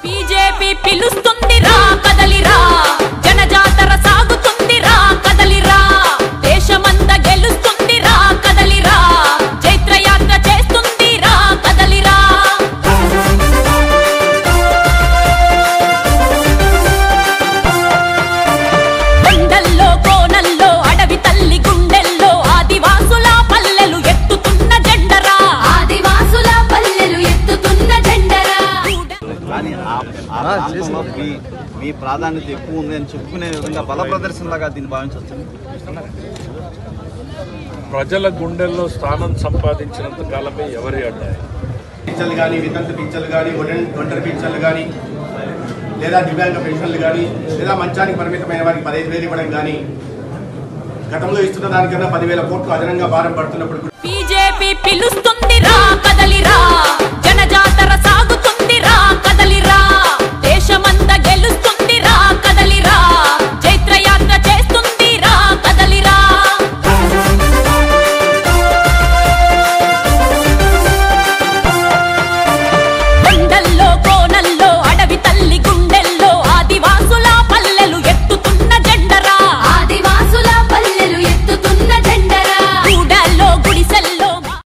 BJP పిలుస్తుందిరా కదలిరా, జనజాతర సాగుతుందిరా కదలిరా, దేశమంతా గెలుస్తుందిరా కదలిరా, చైత్రయాత్ర చేస్తుందిరా కదలిరా. కొండల్లో కోనల్లో అడవి తల్లి గుండెల్లో ఆదివాసుల పల్లెలు ఎత్తుతున్న జెండరా, ఆదివాసుల పల్లెలు ఎత్తుతున్న జెండరా. కానీ ఆ ప్రాంతంలో మీ ప్రాధాన్యత ఎక్కువ ఉంది అని చెప్పుకునే విధంగా బల ప్రదర్శనలాగా దీన్ని భావించవచ్చు. ప్రజల గుండెల్లో స్థానం సంపాదించినంత కాలమే ఎవరి అడ్డాయి. పింఛన్లు కానీ, వితంతు పింఛన్లు కానీ, ఒంటరి పింఛన్లు కానీ, లేదా దివ్యాంగ పెన్షన్లు కానీ, లేదా మంచానికి పరిమితమైన వారికి 15,000 ఇవ్వడం కానీ, గతంలో ఇస్తున్న దానికన్నా 10,000 కోట్లు అదనంగా భారం పడుతున్నప్పుడు బీజేపీ పిలుస్తుందిరా కదలిరా,